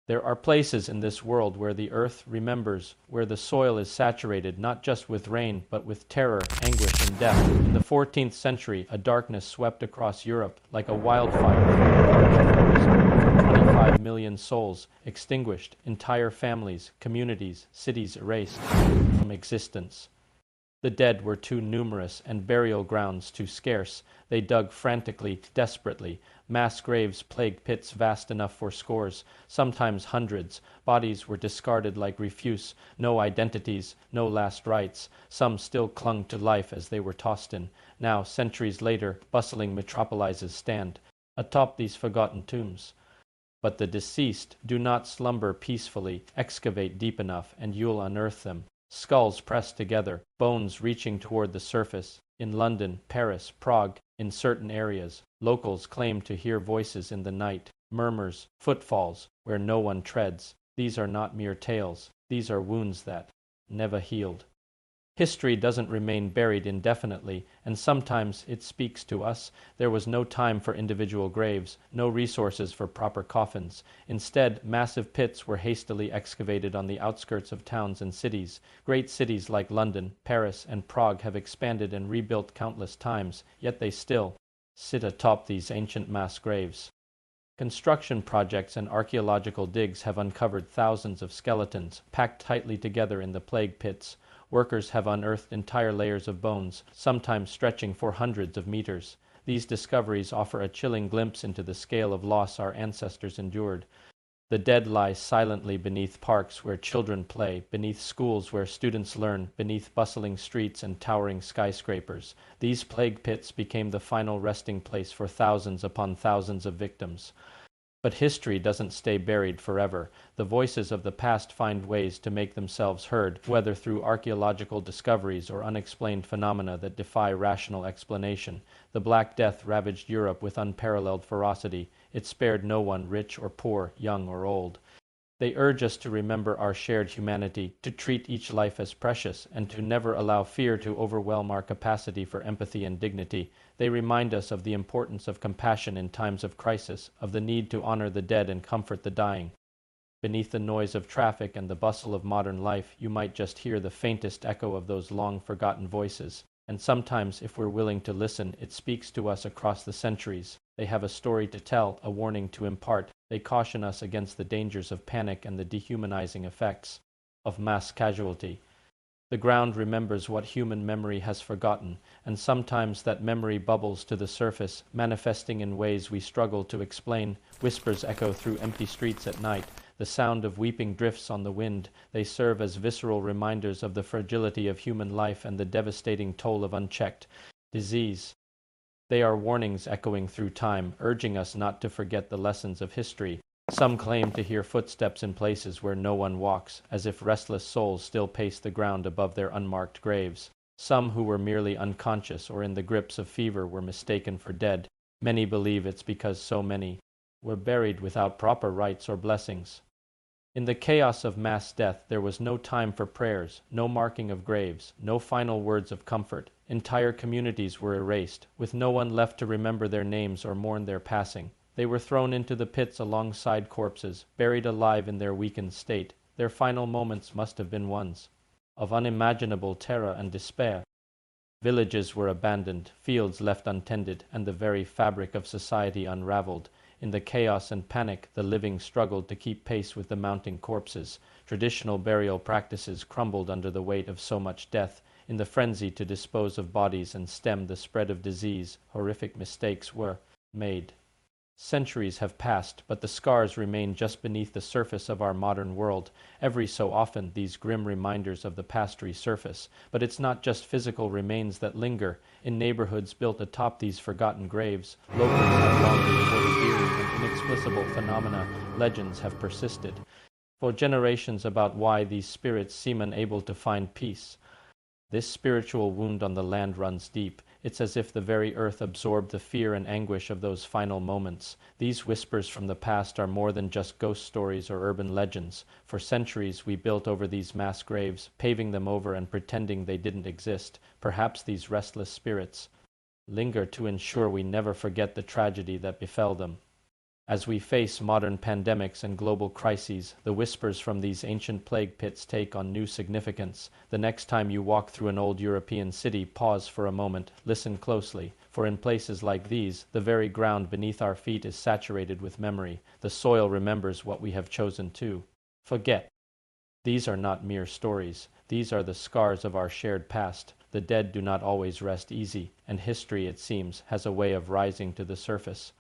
There are places in this world where the earth remembers, where the soil is saturated not just with rain, but with terror, anguish, and death. In the 14th century, a darkness swept across Europe like a wildfire. 25 million souls extinguished, entire families, communities, cities erased from existence. The dead were too numerous and burial grounds too scarce. They dug frantically, desperately. Mass graves plagued pits vast enough for scores, sometimes hundreds. Bodies were discarded like refuse, no identities, no last rites. Some still clung to life as they were tossed in. Now, centuries later, bustling metropolises stand atop these forgotten tombs. But the deceased do not slumber peacefully. Excavate deep enough, and you'll unearth them. Skulls pressed together, bones reaching toward the surface. In London, Paris, Prague, in certain areas, locals claim to hear voices in the night, murmurs, footfalls, where no one treads. These are not mere tales. These are wounds that never healed. History doesn't remain buried indefinitely, and sometimes it speaks to us. There was no time for individual graves, no resources for proper coffins. Instead, massive pits were hastily excavated on the outskirts of towns and cities. Great cities like London, Paris, and Prague have expanded and rebuilt countless times, yet they still sit atop these ancient mass graves. Construction projects and archaeological digs have uncovered thousands of skeletons, packed tightly together in the plague pits. Workers have unearthed entire layers of bones, sometimes stretching for hundreds of meters. These discoveries offer a chilling glimpse into the scale of loss our ancestors endured. The dead lie silently beneath parks where children play, beneath schools where students learn, beneath bustling streets and towering skyscrapers. These plague pits became the final resting place for thousands upon thousands of victims. But history doesn't stay buried forever. The voices of the past find ways to make themselves heard, whether through archaeological discoveries or unexplained phenomena that defy rational explanation. The Black Death ravaged Europe with unparalleled ferocity. It spared no one, rich or poor, young or old. They urge us to remember our shared humanity, to treat each life as precious, and to never allow fear to overwhelm our capacity for empathy and dignity. They remind us of the importance of compassion in times of crisis, of the need to honor the dead and comfort the dying. Beneath the noise of traffic and the bustle of modern life, you might just hear the faintest echo of those long-forgotten voices. And sometimes, if we're willing to listen, it speaks to us across the centuries. They have a story to tell, a warning to impart. They caution us against the dangers of panic and the dehumanizing effects of mass casualty. The ground remembers what human memory has forgotten, and sometimes that memory bubbles to the surface, manifesting in ways we struggle to explain. Whispers echo through empty streets at night. The sound of weeping drifts on the wind. They serve as visceral reminders of the fragility of human life and the devastating toll of unchecked disease. They are warnings echoing through time, urging us not to forget the lessons of history. Some claim to hear footsteps in places where no one walks, as if restless souls still pace the ground above their unmarked graves. Some who were merely unconscious or in the grips of fever were mistaken for dead. Many believe it's because so many were buried without proper rites or blessings. In the chaos of mass death, there was no time for prayers, no marking of graves, no final words of comfort. Entire communities were erased, with no one left to remember their names or mourn their passing. They were thrown into the pits alongside corpses, buried alive in their weakened state. Their final moments must have been ones of unimaginable terror and despair. Villages were abandoned, fields left untended, and the very fabric of society unraveled. In the chaos and panic, the living struggled to keep pace with the mounting corpses. Traditional burial practices crumbled under the weight of so much death. In the frenzy to dispose of bodies and stem the spread of disease, horrific mistakes were made. Centuries have passed, but the scars remain just beneath the surface of our modern world. Every so often, these grim reminders of the past resurface. But it's not just physical remains that linger. In neighborhoods built atop these forgotten graves, locals have long reported eerie and inexplicable phenomena. Legends have persisted for generations about why these spirits seem unable to find peace. This spiritual wound on the land runs deep. It's as if the very earth absorbed the fear and anguish of those final moments. These whispers from the past are more than just ghost stories or urban legends. For centuries we built over these mass graves, paving them over and pretending they didn't exist. Perhaps these restless spirits linger to ensure we never forget the tragedy that befell them. As we face modern pandemics and global crises, the whispers from these ancient plague pits take on new significance. The next time you walk through an old European city, pause for a moment, listen closely, for in places like these, the very ground beneath our feet is saturated with memory. The soil remembers what we have chosen to forget. These are not mere stories. These are the scars of our shared past. The dead do not always rest easy, and history, it seems, has a way of rising to the surface.